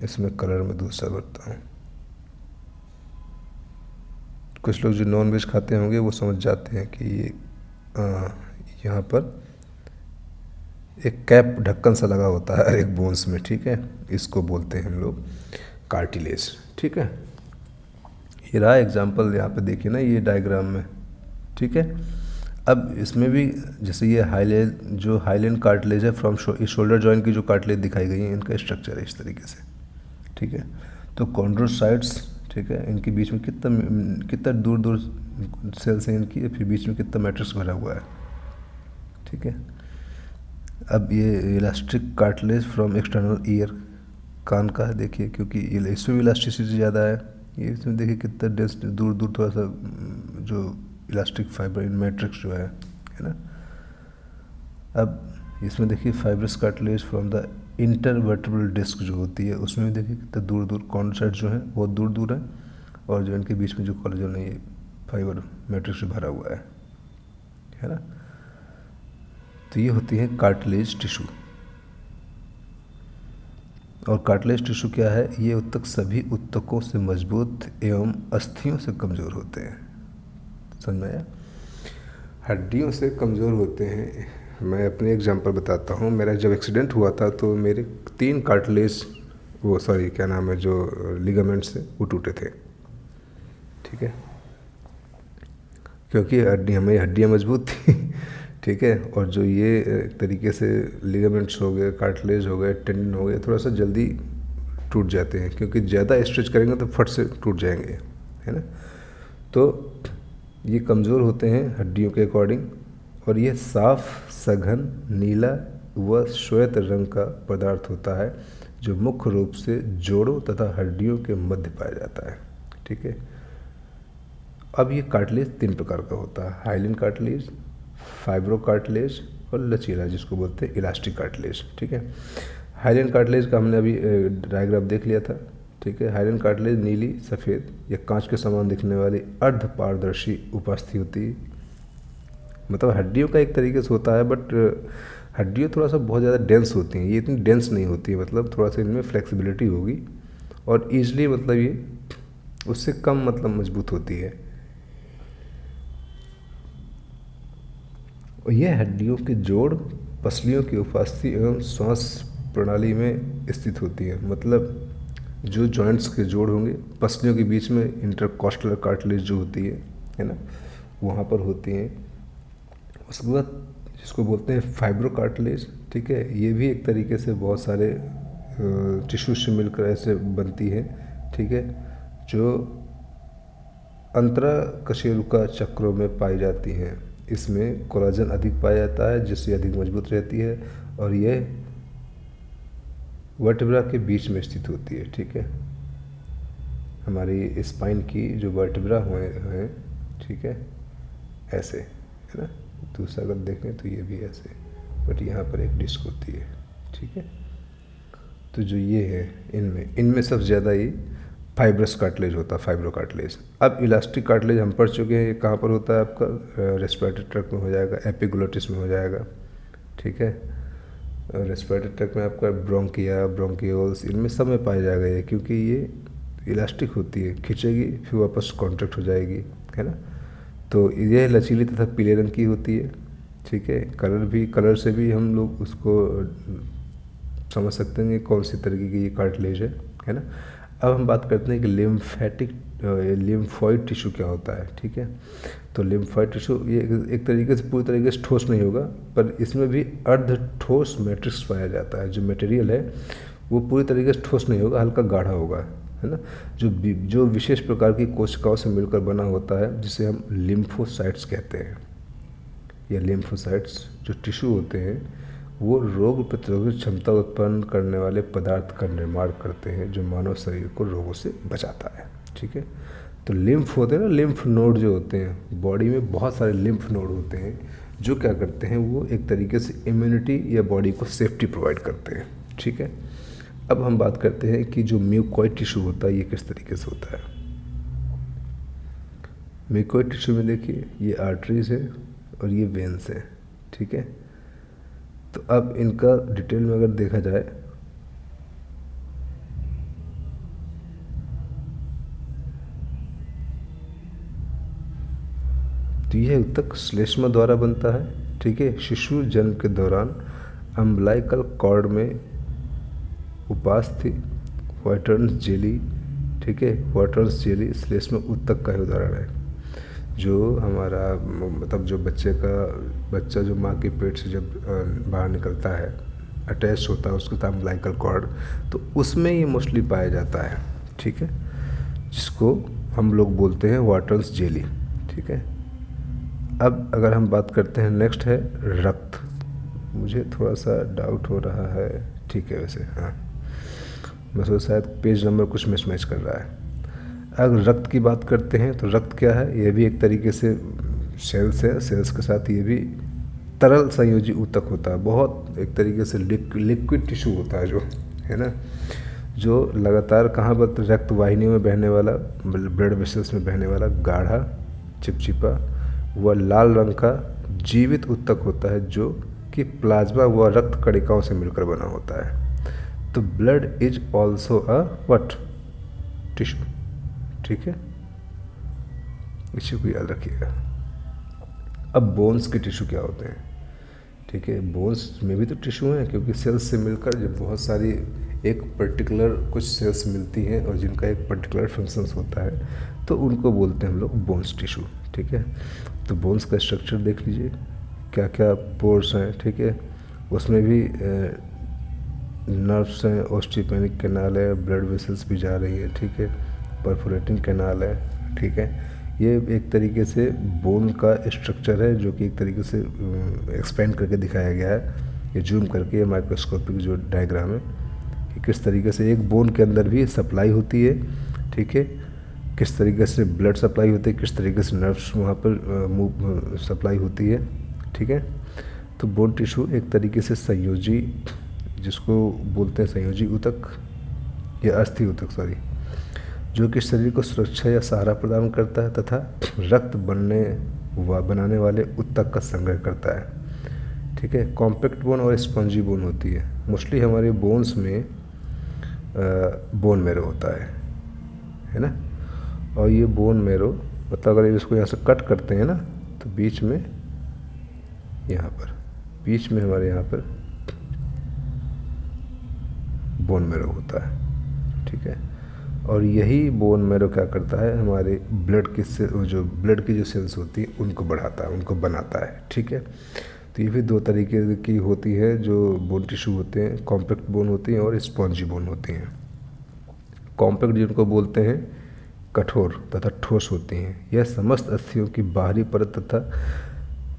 इसमें कलर में दूसरा करता हूँ। कुछ लोग जो नॉन वेज खाते होंगे वो समझ जाते हैं कि ये यहाँ पर एक कैप ढक्कन सा लगा होता है हर एक बोन्स में, ठीक है। इसको बोलते हैं हम लोग कार्टिलेज, ठीक है। ये रहा एग्जांपल, यहाँ पे देखिए ना ये डायग्राम में, ठीक है। अब इसमें भी जैसे ये हाइलैंड कार्टिलेज है फ्रॉम शोल्डर जॉइंट की जो कार्टिलेज दिखाई गई है, इनका स्ट्रक्चर है इस तरीके से, ठीक है। तो कॉन्ड्रोसाइट्स, ठीक है, इनके बीच में कितना दूर दूर सेल्स हैं इनकी, फिर बीच में कितना मैट्रिक्स भरा हुआ है, ठीक है। अब ये elastic cartilage from external ear, कान का है देखिए, क्योंकि इसमें भी इलास्टिसिटी ज़्यादा है। ये इसमें देखिए कितना डेंस, दूर दूर थोड़ा सा जो इलास्टिक फाइबर इन मैट्रिक्स जो है ना। अब इसमें देखिए fibrous cartilage from the intervertebral disc जो होती है, उसमें भी देखिए कितना दूर दूर कॉन्ड्रोसाइट जो है बहुत दूर दूर है, और जो इनके बीच में जो कोलेजन है ये फाइबर मैट्रिक्स से भरा हुआ है ना। तो ये होती है कार्टिलेज टिश्यू। और कार्टिलेज टिश्यू क्या है, ये उत्तक सभी उत्तकों से मजबूत एवं अस्थियों से कमज़ोर होते हैं, समझ में आया। हड्डियों से कमज़ोर होते हैं। मैं अपने एग्जांपल बताता हूँ। मेरा जब एक्सीडेंट हुआ था तो मेरे 3 कार्टिलेज, वो सॉरी क्या नाम है, जो लिगामेंट्स थे वो टूटे थे, ठीक है, क्योंकि हमारी हड्डियाँ मजबूत थी ठीक है। और जो ये एक तरीके से लिगामेंट्स हो गए, कार्टिलेज हो गए, टेंडन हो गए, थोड़ा सा जल्दी टूट जाते हैं, क्योंकि ज़्यादा स्ट्रेच करेंगे तो फट से टूट जाएंगे, है ना। तो ये कमज़ोर होते हैं हड्डियों के अकॉर्डिंग, और ये साफ, सघन, नीला व श्वेत रंग का पदार्थ होता है, जो मुख्य रूप से जोड़ों तथा हड्डियों के मध्य पाया जाता है, ठीक है। अब ये कार्टिलेज 3 प्रकार का होता है, हाइलिन कार्टिलेज, फाइब्रो कार्टिलेज और लचीला, जिसको बोलते हैं इलास्टिक कार्टिलेज, ठीक है। हाइलिन कार्टिलेज का हमने अभी डायग्राम देख लिया था, ठीक है। हाइलिन कार्टिलेज नीली, सफ़ेद या कांच के समान दिखने वाली अर्ध पारदर्शी उपस्थिति होती है, मतलब हड्डियों का एक तरीके से होता है, बट हड्डियाँ थोड़ा सा बहुत ज़्यादा डेंस होती हैं, ये इतनी डेंस नहीं होती है, मतलब थोड़ा सा इनमें फ्लेक्सिबिलिटी होगी, और ईजली मतलब ये उससे कम मतलब मजबूत होती है। और यह हड्डियों के जोड़ पसलियों की उपस्थिति एवं श्वास प्रणाली में स्थित होती है, मतलब जो जॉइंट्स के जोड़ होंगे पसलियों के बीच में इंटरकॉस्टल कार्टिलेज जो होती है ना, वहाँ पर होती हैं। उसके बाद जिसको बोलते हैं फाइब्रो कार्टिलेज, ठीक है, ये भी एक तरीके से बहुत सारे टिश्यू से मिलकर ऐसे बनती है, ठीक है, जो अंतराकशेरुका चक्रों में पाई जाती हैं। इसमें कोलाजन अधिक पाया जाता है, जिससे अधिक मजबूत रहती है, और यह वर्टिब्रा के बीच में स्थित होती है, ठीक है। हमारी स्पाइन की जो वर्टिब्रा हुए हैं, ठीक है, ऐसे है ना, दूसरा अगर देखें तो ये भी ऐसे, बट यहाँ पर एक डिस्क होती है, ठीक है। तो जो ये है इनमें सबसे ज़्यादा ये फाइब्रस कार्टिलेज होता है, फाइब्रो कार्टिलेज। अब इलास्टिक कार्टिलेज हम पढ़ चुके हैं, ये कहाँ पर होता है, आपका रेस्पिरेटरी ट्रैक्ट में हो जाएगा, एपिग्लोटिस में हो जाएगा, ठीक है। रेस्पिरेटरी ट्रैक्ट में आपका ब्रोंकिया, ब्रोंकियोल्स, इनमें सब में पाया जाएगा ये, क्योंकि ये इलास्टिक होती है, खींचेगी फिर वापस कॉन्ट्रैक्ट हो जाएगी, है ना। तो यह लचीली तथा पीले रंग की होती है, ठीक है। कलर से भी हम लोग उसको समझ सकते हैं कि कौन सी तरीके की ये कार्टिलेज है ना। अब हम बात करते हैं कि लिम्फॉइड टिश्यू क्या होता है। ठीक है, तो लिम्फॉइड टिश्यू ये एक तरीके से पूरी तरीके से ठोस नहीं होगा, पर इसमें भी अर्ध ठोस मैट्रिक्स पाया जाता है। जो मटेरियल है वो पूरी तरीके से ठोस नहीं होगा, हल्का गाढ़ा होगा, है ना, जो विशेष प्रकार की कोशिकाओं से मिलकर बना होता है, जिसे हम लिम्फोसाइट्स कहते हैं। या लिम्फोसाइट्स जो टिश्यू होते हैं वो रोग प्रतिरोधक क्षमता उत्पन्न करने वाले पदार्थ का निर्माण करते हैं, जो मानव शरीर को रोगों से बचाता है। ठीक है, तो लिम्फ होते हैं ना, लिम्फ नोड जो होते हैं, बॉडी में बहुत सारे लिम्फ नोड होते हैं जो क्या करते हैं, वो एक तरीके से इम्यूनिटी या बॉडी को सेफ्टी प्रोवाइड करते हैं। ठीक है, अब हम बात करते हैं कि जो म्यूकॉइड टिश्यू होता है ये किस तरीके से होता है। म्यूकॉइड टिश्यू में देखिए ये आर्टरीज है और ये वेन्स है। ठीक है, तो अब इनका डिटेल में अगर देखा जाए तो यह ऊतक श्लेष्मा द्वारा बनता है। ठीक है, शिशु जन्म के दौरान अम्बलाइकल कॉर्ड में उपास थी वाटर्न्स जेली। ठीक है, वाटर्न्स जेली श्लेष्मा ऊतक का ही उदाहरण है। जो हमारा मतलब जो बच्चा जो माँ के पेट से जब बाहर निकलता है, अटैच होता है उसके साथ अम्बलाइकल कॉर्ड, तो उसमें ये मोस्टली पाया जाता है। ठीक है, जिसको हम लोग बोलते हैं वाटर्न्स जेली। ठीक है, अब अगर हम बात करते हैं, नेक्स्ट है रक्त। मुझे थोड़ा सा डाउट हो रहा है, ठीक है वैसे, हाँ मैं सोचा शायद पेज नंबर कुछ मिसमैच कर रहा है। अगर रक्त की बात करते हैं तो रक्त क्या है, ये भी एक तरीके से सेल्स है, सेल्स के साथ ये भी तरल संयोजी ऊतक होता है, बहुत एक तरीके से लिक्विड टिश्यू होता है, जो है ना, जो लगातार कहाँ पर रक्त वाहिनियों में बहने वाला, ब्लड वेसल्स में बहने वाला गाढ़ा चिपचिपा व लाल रंग का जीवित ऊतक होता है, जो कि प्लाज्मा व रक्त कणिकाओं से मिलकर बना होता है। तो blood is also a what tissue. ठीक है, इसी को याद रखिएगा। अब बोन्स के टिश्यू क्या होते हैं। ठीक है, बोन्स में भी तो टिश्यू हैं, क्योंकि सेल्स से मिलकर जब बहुत सारी एक पर्टिकुलर कुछ सेल्स मिलती हैं और जिनका एक पर्टिकुलर फंक्शंस होता है, तो उनको बोलते हैं हम लोग बोन्स टिश्यू। ठीक है, तो बोन्स का स्ट्रक्चर देख लीजिए, क्या क्या पोर्स हैं। ठीक है, उसमें भी नर्व्स हैं, ऑस्टियोपेनिक कैनाल है, ब्लड वेसल्स भी जा रही है। ठीक है, परफोरेटिंग कैनाल है। ठीक है, ये एक तरीके से बोन का स्ट्रक्चर है, जो कि एक तरीके से एक्सपेंड करके दिखाया गया है, ये जूम करके, माइक्रोस्कोपिक जो डायग्राम है कि किस तरीके से एक बोन के अंदर भी सप्लाई होती है। ठीक है, किस तरीके से ब्लड सप्लाई होती है, किस तरीके से नर्व्स वहाँ पर सप्लाई होती है। ठीक है, तो बोन टिश्यू एक तरीके से संयोजी, जिसको बोलते हैं संयोजी ऊतक या अस्थि ऊतक, सॉरी, जो कि शरीर को सुरक्षा या सहारा प्रदान करता है तथा रक्त बनाने वाले ऊतक का संग्रह करता है। ठीक है, कॉम्पैक्ट बोन और स्पंजी बोन होती है। मोस्टली हमारे बोन्स में बोन मैरो होता है ना, और ये बोन मैरो मतलब अगर इसको यहाँ से कट करते हैं ना, तो बीच में हमारे यहाँ पर बोन मैरो होता है। ठीक है, और यही बोन मैरो क्या करता है, हमारे ब्लड की जो सेल्स होती है उनको बढ़ाता है, उनको बनाता है। ठीक है, तो ये भी दो तरीके की होती है जो बोन टिश्यू होते हैं, कॉम्पैक्ट बोन होती हैं और स्पॉन्जी बोन होती हैं। कॉम्पैक्ट जिनको बोलते हैं कठोर तथा ठोस होती हैं। यह समस्त अस्थियों की बाहरी परत तथा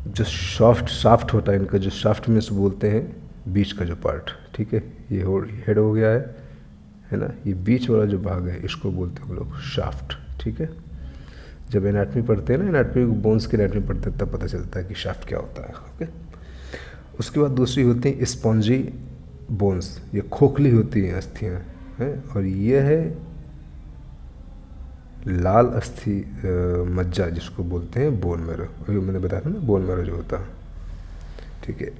जो शाफ्ट होता है, इनका जो शाफ्ट में से बोलते हैं बीच का जो पार्ट। ठीक है, ये हेड हो गया है ना, ये बीच वाला जो भाग है इसको बोलते हैं हम लोग शाफ्ट। ठीक है, जब एनाटमी पढ़ते हैं ना, एनाटमी बोन्स की एनाटमी पढ़ते हैं, तब पता चलता है कि शाफ्ट क्या होता है। ओके, उसके बाद दूसरी होती है स्पॉन्जी बोन्स, ये खोखली होती हैं अस्थियाँ हैं, और ये है लाल अस्थि मज्जा, जिसको बोलते हैं बोन मैरो। अभी मैंने बताया था ना बोन मैरो जो होता है। ठीक है,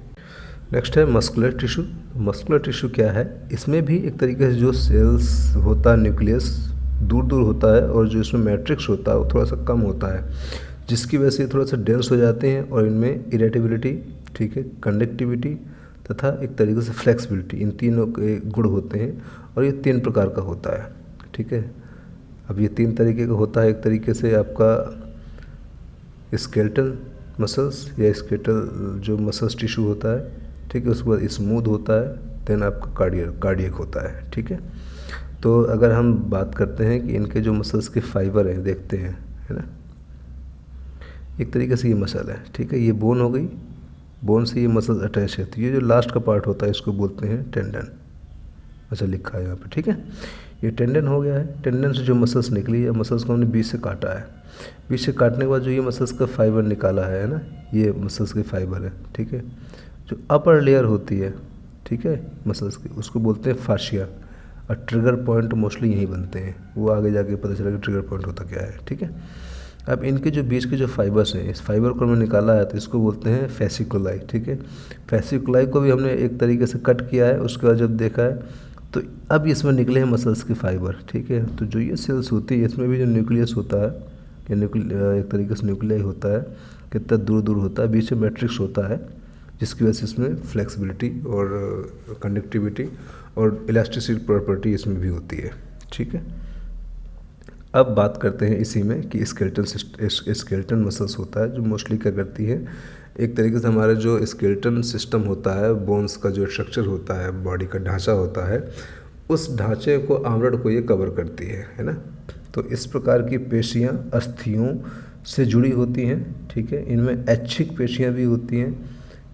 नेक्स्ट है मस्कुलर टिश्यू। मस्कुलर टिश्यू क्या है, इसमें भी एक तरीके से जो सेल्स होता है, न्यूक्लियस दूर दूर होता है, और जो इसमें मैट्रिक्स होता है वो थोड़ा सा कम होता है, जिसकी वजह से थोड़ा सा डेंस हो जाते हैं और इनमें इरेटेबिलिटी ठीक है, कंडक्टिविटी तथा एक तरीके से फ्लेक्सिबिलिटी, इन तीनों के गुण होते हैं और ये 3 प्रकार का होता है। ठीक है, अब ये 3 तरीके का होता है। एक तरीके से आपका स्केलेटल मसल्स या स्केलेटल जो मसल्स टिश्यू होता है, ठीक है, उसके बाद स्मूथ होता है, देन आपका कार्डियक होता है। ठीक है, तो अगर हम बात करते हैं कि इनके जो मसल्स के फाइबर हैं, देखते हैं, है ना, एक तरीके से ये मसल है, ठीक है, ये बोन हो गई, बोन से ये मसल्स अटैच है, तो ये जो लास्ट का पार्ट होता है इसको बोलते हैं टेंडन। अच्छा लिखा है यहाँ पे, ठीक है, ये टेंडन हो गया है। टेंडन से जो मसल्स निकली है, मसल्स को हमने बीच से काटा है, बीच से काटने के बाद जो ये मसल्स का फाइबर निकाला है ना, ये मसल्स के फाइबर है। ठीक है, जो अपर लेयर होती है, ठीक है, मसल्स की, उसको बोलते हैं फाशिया, और ट्रिगर पॉइंट मोस्टली यहीं बनते हैं, वो आगे जाके पता चला कि ट्रिगर पॉइंट होता क्या है। ठीक है, अब इनके जो बीच के जो फाइबर्स हैं, इस फाइबर को हमने निकाला है तो इसको बोलते हैं फैसिकुलाई। ठीक है, फैसिकुलाई को भी हमने एक तरीके से कट किया है, उसके बाद जब देखा है तो अब इसमें निकले हैं मसल्स के फाइबर। ठीक है, तो जो ये सेल्स होती है इसमें भी जो न्यूक्लियस होता है, या एक तरीके से न्यूक्लियाई होता है, कितना दूर दूर होता है, बीच में मैट्रिक्स होता है, जिसकी वजह से इसमें फ्लेक्सिबिलिटी और कंडक्टिविटी और इलास्टिसिटी प्रॉपर्टी इसमें भी होती है। ठीक है, अब बात करते हैं इसी में कि स्केलेटन मसल्स होता है जो मोस्टली क्या करती है, एक तरीके से हमारा जो स्केलेटन सिस्टम होता है, बोन्स का जो स्ट्रक्चर होता है, बॉडी का ढांचा होता है, उस ढांचे को, आवरण को ये कवर करती है ना। तो इस प्रकार की पेशियाँ अस्थियों से जुड़ी होती हैं। ठीक है, इनमें ऐच्छिक पेशियाँ भी होती हैं।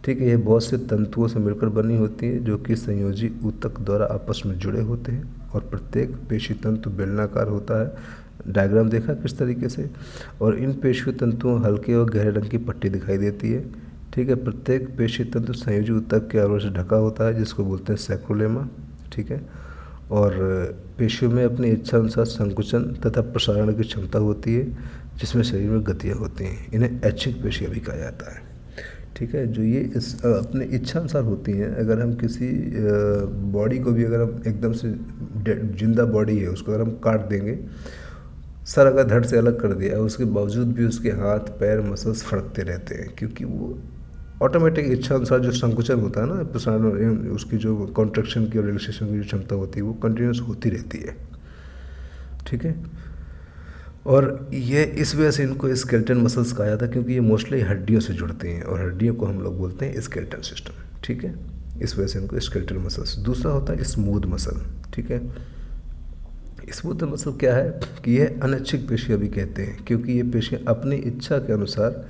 ठीक है, ये बहुत से तंतुओं से मिलकर बनी होती है जो कि संयोजी ऊतक द्वारा आपस में जुड़े होते हैं, और प्रत्येक पेशी तंतु बेलनाकार होता है। डायग्राम देखा किस तरीके से, और इन पेशी तंतुओं हल्के और गहरे रंग की पट्टी दिखाई देती है। ठीक है, प्रत्येक पेशी तंतु संयोजी ऊतक के आवरण से ढका होता है, जिसको बोलते हैं सैक्रोलेमा। ठीक है, और पेशियों में अपनी इच्छा अनुसार संकुचन तथा प्रसारण की क्षमता होती है, जिसमें शरीर में गतियाँ होती हैं। इन्हें ऐच्छिक पेशियाँ भी कहा जाता है। ठीक है, जो ये अपने इच्छा अनुसार होती हैं। अगर हम किसी बॉडी को भी, अगर हम एकदम से जिंदा बॉडी है उसको अगर हम काट देंगे, सर अगर धड़ से अलग कर दिया, उसके बावजूद भी उसके हाथ पैर मसल्स फड़कते रहते हैं, क्योंकि वो ऑटोमेटिक इच्छा अनुसार जो संकुचन होता है ना, प्रसारण, उसकी जो कॉन्ट्रैक्शन की और रिलैक्सेशन की जो क्षमता होती है वो कंटिन्यूस होती रहती है। ठीक है, और ये इस वजह से इनको स्केलेटन मसल्स कहा जाता है, क्योंकि ये मोस्टली हड्डियों से जुड़ते हैं, और हड्डियों को हम लोग बोलते हैं स्केलेटन सिस्टम। ठीक है, इस वजह से इनको स्केलेटन मसल्स। दूसरा होता है स्मूथ मसल। ठीक है, स्मूथ मसल क्या है कि यह अनैच्छिक पेशियाँ भी कहते हैं, क्योंकि ये पेशियाँ अपनी इच्छा के अनुसार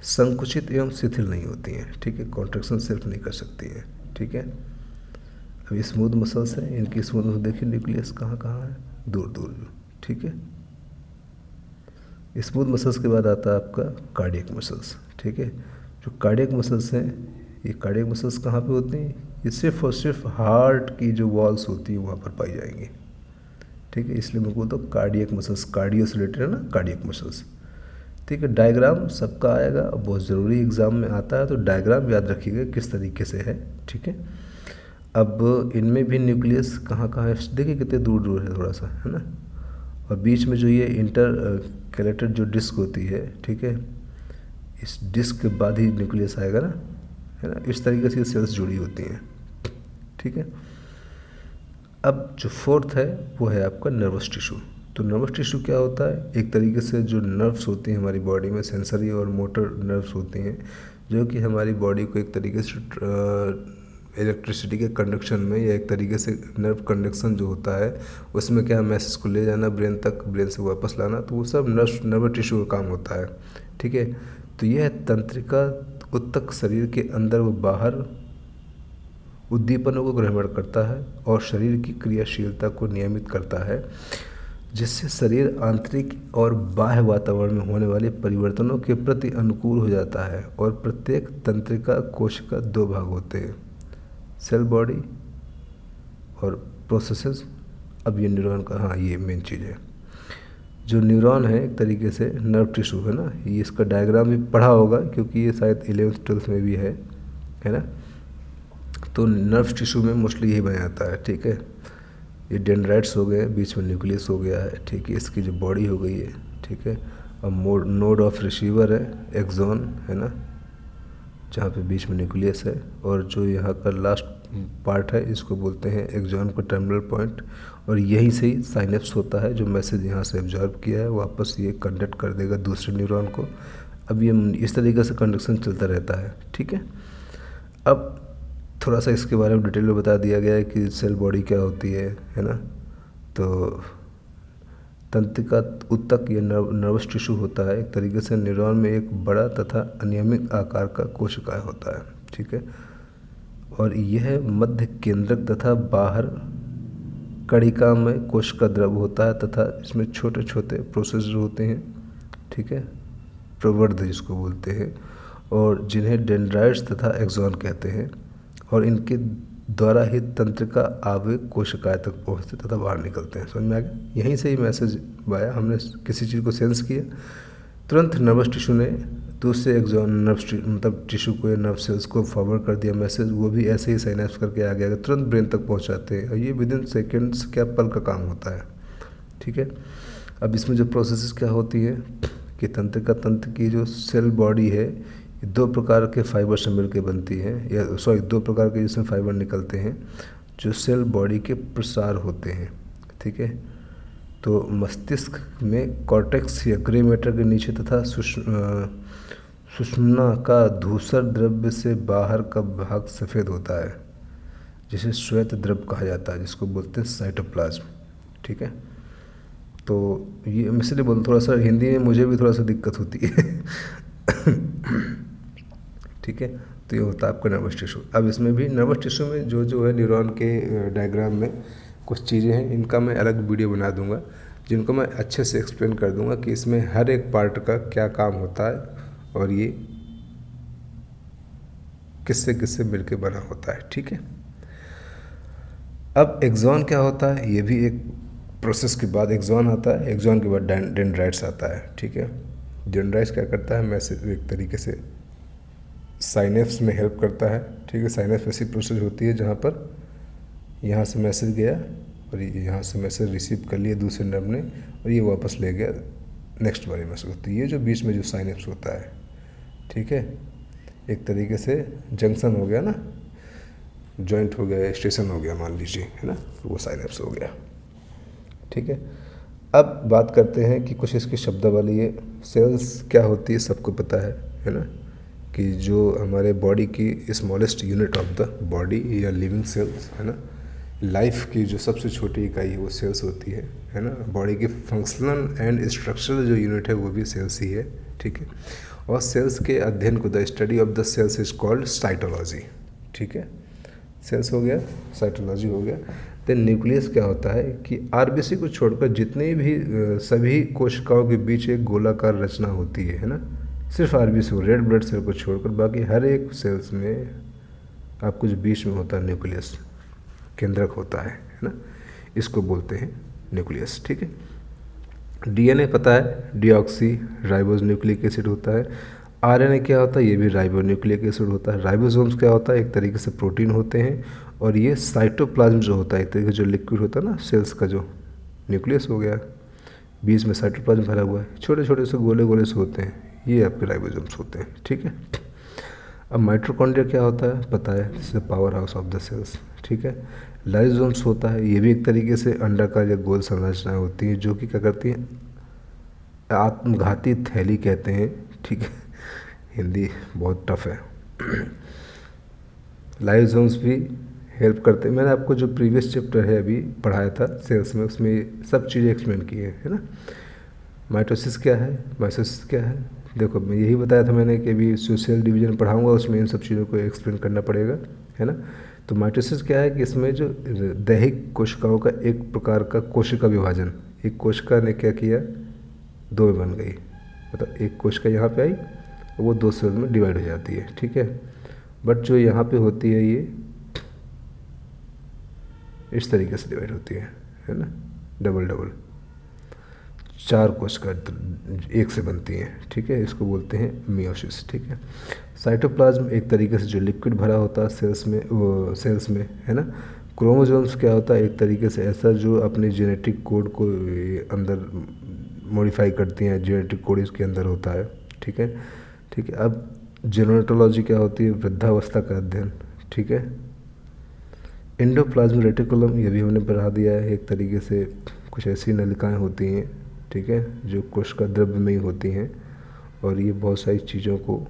संकुचित एवं शिथिल नहीं होती हैं। ठीक है, कॉन्ट्रैक्शन सेल्फ नहीं कर सकती हैं। ठीक है, अब स्मूथ मसल्स हैं, इनकी स्मूथ मसल देखिए, न्यूक्लियस कहाँ कहाँ है, दूर दूर। ठीक है, स्मूथ मसल्स के बाद आता है आपका कार्डियक मसल्स। ठीक है, जो कार्डियक मसल्स हैं, ये कार्डियक मसल्स कहाँ पे होती हैं, ये सिर्फ और सिर्फ हार्ट की जो वॉल्स होती है वहाँ पर पाई जाएंगी। ठीक है, इसलिए मैं बोलता हूँ कार्डियक मसल्स, कार्डियो से रिलेटेड है ना कार्डियक मसल्स। ठीक है, डायग्राम सबका आएगा, बहुत ज़रूरी एग्जाम में आता है, तो डायग्राम याद रखिएगा किस तरीके से है। ठीक है, अब इनमें भी न्यूक्लियस कहाँ कहाँ है, देखिए कितने दूर दूर है, थोड़ा सा है ना, और बीच में जो ये इंटरकैलेटेड जो डिस्क होती है, ठीक है, इस डिस्क के बाद ही न्यूक्लियस आएगा ना, है ना, इस तरीके से ये सेल्स जुड़ी होती हैं। ठीक है, अब जो फोर्थ है वो है आपका नर्वस टिश्यू। तो नर्वस टिश्यू क्या होता है, एक तरीके से जो नर्व्स होती हैं हमारी बॉडी में, सेंसरी और मोटर नर्व्स होती हैं, जो कि हमारी बॉडी को एक तरीके से इलेक्ट्रिसिटी के कंडक्शन में, या एक तरीके से नर्व कंडक्शन जो होता है उसमें क्या, मैसेज को ले जाना ब्रेन तक, ब्रेन से वापस लाना, तो वो सब नर्व टिश्यू का काम होता है। ठीक है, तो यह तंत्रिका ऊतक शरीर के अंदर व बाहर उद्दीपनों को ग्रहण करता है और शरीर की क्रियाशीलता को नियमित करता है, जिससे शरीर आंतरिक और बाह्य वातावरण में होने वाले परिवर्तनों के प्रति अनुकूल हो जाता है। और प्रत्येक तंत्रिका कोशिका 2 भाग होते हैं, सेल बॉडी और प्रोसेसेस। अब ये न्यूरॉन का, हाँ ये मेन चीज़ है, जो न्यूरॉन है एक तरीके से नर्व टिश्यू है ना, ये इसका डायग्राम भी पढ़ा होगा क्योंकि ये शायद 11th 12th में भी है ना। तो नर्व टिश्यू में मोस्टली यही बना जाता है। ठीक है, ये डेंड्राइट्स हो गए, बीच में न्यूक्लियस हो गया है। ठीक है, इसकी जो बॉडी हो गई है। ठीक है, और नोड ऑफ रिसीवर है, एक्सॉन है ना, जहाँ पे बीच में न्यूक्लियस है, और जो यहाँ का लास्ट पार्ट है इसको बोलते हैं एक्सॉन का टर्मिनल पॉइंट, और यहीं से ही साइनेप्स होता है। जो मैसेज यहाँ से एब्जॉर्ब किया है वापस ये कंडक्ट कर देगा दूसरे न्यूरॉन को। अब ये इस तरीके से कंडक्शन चलता रहता है, ठीक है। अब थोड़ा सा इसके बारे में डिटेल में बता दिया गया है कि सेल बॉडी क्या होती है ना। तो तंत्रिका ऊतक या नर्वस टिश्यू होता है, एक तरीके से न्यूरॉन में एक बड़ा तथा अनियमित आकार का कोशिका होता है, ठीक है। और यह मध्य केंद्रक तथा बाहर कणिका में कोशिका द्रव होता है तथा इसमें छोटे छोटे प्रोसेसर होते हैं, ठीक है, प्रवर्ध जिसको बोलते हैं, और जिन्हें डेंड्राइट्स तथा एक्सॉन कहते हैं, और इनके द्वारा ही तंत्रिका आवेग कोशिकाएं तक पहुंचते तथा बाहर निकलते हैं। समझ में आ गया? यहीं से ही मैसेज आया, हमने किसी चीज़ को सेंस किया, तुरंत नर्वस टिश्यू ने दूसरे एक्सॉन मतलब टिश्यू को या नर्व सेल्स को फॉरवर्ड कर दिया मैसेज, वो भी ऐसे ही साइनेप्स करके आ गया, तुरंत ब्रेन तक पहुंचाते हैं, और ये विद इन सेकेंड्स क्या पल का काम होता है, ठीक है। अब इसमें जो प्रोसेसेस क्या होती है कि तंत्रिका तंत्र की जो सेल बॉडी है दो प्रकार के फाइबर से मिलकर बनती है, या दो प्रकार के जिसमें फाइबर निकलते हैं जो सेल बॉडी के प्रसार होते हैं, ठीक है। तो मस्तिष्क में कॉर्टेक्स या ग्रे मैटर के नीचे तथा सुषुम्ना का धूसर द्रव्य से बाहर का भाग सफ़ेद होता है, जिसे श्वेत द्रव कहा जाता है, जिसको बोलते हैं साइटोप्लाज्म, ठीक है। तो ये मैं इसलिए बोल, थोड़ा सा हिंदी में मुझे भी थोड़ा सा दिक्कत होती है ठीक है। तो ये होता है आपका नर्वस टिश्यू। अब इसमें भी नर्वस टिश्यू में जो है न्यूरॉन के डायग्राम में कुछ चीज़ें हैं, इनका मैं अलग वीडियो बना दूंगा, जिनको मैं अच्छे से एक्सप्लेन कर दूंगा कि इसमें हर एक पार्ट का क्या काम होता है और ये किससे किससे मिलके बना होता है, ठीक है। अब एक्सॉन क्या होता है, ये भी एक प्रोसेस के बाद एक्सॉन आता है, एक्सॉन के बाद डेंड्राइट्स आता है, ठीक है। डेंड्राइट्स क्या करता है, मैसेज एक तरीके से साइनेप्स में हेल्प करता है, ठीक है। साइनेप्स ऐसी प्रोसेस होती है जहाँ पर यहाँ से मैसेज गया और यहाँ से मैसेज रिसीव कर लिया दूसरे नर्व ने, और ये वापस ले गया नेक्स्ट वाले मैसेज। तो ये जो बीच में जो साइनेप्स होता है, ठीक है, एक तरीके से जंक्शन हो गया ना, जॉइंट हो गया, स्टेशन हो गया मान लीजिए, है ना, तो वो साइनेप्स हो गया, ठीक है। अब बात करते हैं कि कुछ इसकी शब्दावली है। सेल्स क्या होती है सबको पता है ना, कि जो हमारे बॉडी की smallest unit of the body या लिविंग सेल्स, है ना, लाइफ की जो सबसे छोटी इकाई है वो सेल्स होती है ना। बॉडी की फंक्शनल एंड स्ट्रक्चरल जो यूनिट है वो भी सेल्स ही है, ठीक है। और सेल्स के अध्ययन को the study of the cells is called cytology, ठीक है। सेल्स हो गया, साइटोलॉजी हो गया। देन न्यूक्लियस क्या होता है कि आरबीसी को छोड़कर जितने भी सभी कोशिकाओं के बीच एक गोलाकार रचना होती है ना, सिर्फ आरबीसी रेड ब्लड सेल को छोड़कर बाकी हर एक सेल्स में आपको जो बीच में होता है न्यूक्लियस, केंद्रक होता है ना, इसको बोलते हैं न्यूक्लियस, ठीक है। डीएनए पता है, डीऑक्सी राइबोज न्यूक्लिक एसिड होता है। आरएनए क्या होता है, ये भी राइबो न्यूक्लिक एसिड होता है। राइबोसोम्स क्या होता है, एक तरीके से प्रोटीन होते हैं। और ये साइटोप्लाज्म जो होता है, एक तरीके से जो लिक्विड होता है ना सेल्स का, जो न्यूक्लियस हो गया, बीच में साइटोप्लाज्म भरा हुआ है, छोटे छोटे से गोले गोले से होते हैं, ये आपके राइबोसोम्स होते हैं, ठीक है। अब माइटोकॉन्ड्रिया क्या होता है पता है, this is powerhouse of the cells, ठीक है। लाइसोसोम्स होता है, ये भी एक तरीके से अंडाकार या गोल संरचनाएं होती हैं जो कि क्या करती हैं, आत्मघाती थैली कहते हैं, ठीक है। हिंदी बहुत टफ है। लाइसोसोम्स भी हेल्प करते हैं। मैंने आपको जो प्रीवियस चैप्टर है अभी पढ़ाया था सेल्स में, उसमें सब चीज़ें एक्सप्लेन की है ना। माइटोसिस क्या है, माइटोसिस क्या है, देखो मैं यही बताया था मैंने कि अभी सोशल डिवीजन पढ़ाऊंगा, उसमें इन सब चीज़ों को एक्सप्लेन करना पड़ेगा, है ना। तो माइटोसिस क्या है कि इसमें जो दैहिक कोशिकाओं का एक प्रकार का कोशिका विभाजन, एक कोशिका ने क्या किया, दो में बन गई, मतलब एक कोशिका यहाँ पे आई वो दो सेल में डिवाइड हो जाती है, ठीक है। बट जो यहाँ पे होती है ये इस तरीके से डिवाइड होती है ना, डबल डबल, चार कोशिका एक से बनती हैं, ठीक है। इसको बोलते हैं मियोसिस, ठीक है। साइटोप्लाज्म एक तरीके से जो लिक्विड भरा होता है सेल्स में, है ना। क्रोमोसोम्स क्या होता है, एक तरीके से ऐसा जो अपने जेनेटिक कोड को अंदर मॉडिफाई करती हैं, जेनेटिक कोड इसके अंदर होता है, ठीक है, ठीक है। अब जेनोटोलॉजी क्या होती है, वृद्धावस्था का अध्ययन, ठीक है। एंडोप्लाज्मिक रेटिकुलम, ये भी हमने पढ़ा दिया है, एक तरीके से कुछ ऐसी नलिकाएं होती हैं, ठीक है, जो कोशिका द्रव्य में ही होती हैं और ये बहुत सारी चीज़ों को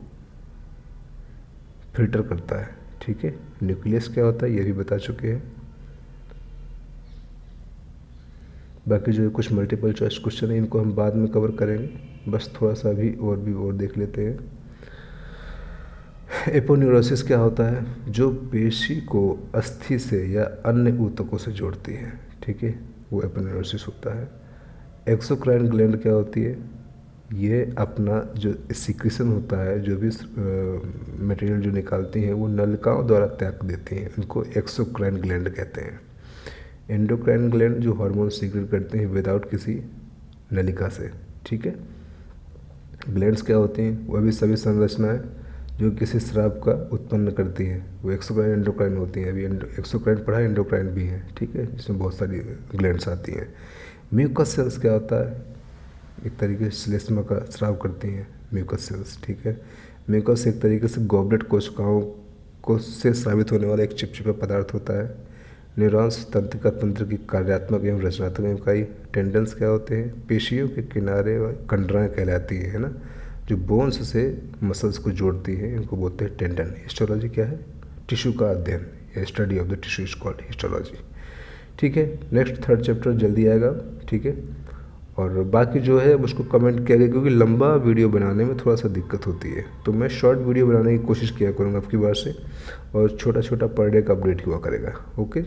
फिल्टर करता है, ठीक है। न्यूक्लियस क्या होता है ये भी बता चुके हैं। बाकी जो कुछ मल्टीपल चॉइस क्वेश्चन है इनको हम बाद में कवर करेंगे, बस थोड़ा सा अभी और देख लेते हैं। एपोन्यूरोसिस क्या होता है, जो पेशी को अस्थि से या अन्य ऊतकों से जोड़ती है, ठीक है, वो एपोन्यूरोसिस होता है। एक्सोक्राइन ग्लैंड क्या होती है, ये अपना जो सिक्रीशन होता है, जो भी मटेरियल जो निकालती हैं वो नलिकाओं द्वारा त्याग देती हैं, उनको एक्सोक्राइन ग्लैंड कहते हैं। एंडोक्राइन ग्लैंड जो हार्मोन सीक्रेट करते हैं विदाउट किसी नलिका से, ठीक है। ग्लैंड्स क्या होती हैं, वह भी सभी संरचनाएं जो किसी स्राव का उत्पन्न करती हैं, वो एक्सोक्राइन एंडोक्राइन होती हैं। अभी एक्सोक्राइन पढ़ा है, एंडोक्राइन भी है, ठीक है, जिसमें बहुत सारी ग्लैंड्स आती हैं। म्यूकस सेल्स क्या होता है, एक तरीके से श्लेष्मा का स्राव करती हैं म्यूकस सेल्स, ठीक है। म्यूकस एक तरीके से गॉबलेट कोशिकाओं को से स्रावित होने वाला एक चिपचिपा पदार्थ होता है। न्यूरॉन्स तंत्रिका तंत्र की कार्यात्मक एवं रचनात्मक इकाई। टेंडन्स क्या होते हैं, पेशियों के किनारे कंडराएं कहलाती है ना, जो बोन्स से मसल्स को जोड़ती है, इनको बोलते हैं टेंडन। हिस्टोलॉजी क्या है, टिश्यू का अध्ययन या study of the tissue is called histology, ठीक है। नेक्स्ट 3rd चैप्टर जल्दी आएगा, ठीक है। और बाकी जो है उसको कमेंट किया गया, क्योंकि लंबा वीडियो बनाने में थोड़ा सा दिक्कत होती है, तो मैं शॉर्ट वीडियो बनाने की कोशिश किया करूँगा अब की बार से, और छोटा छोटा पर डे का अपडेट हुआ करेगा, ओके।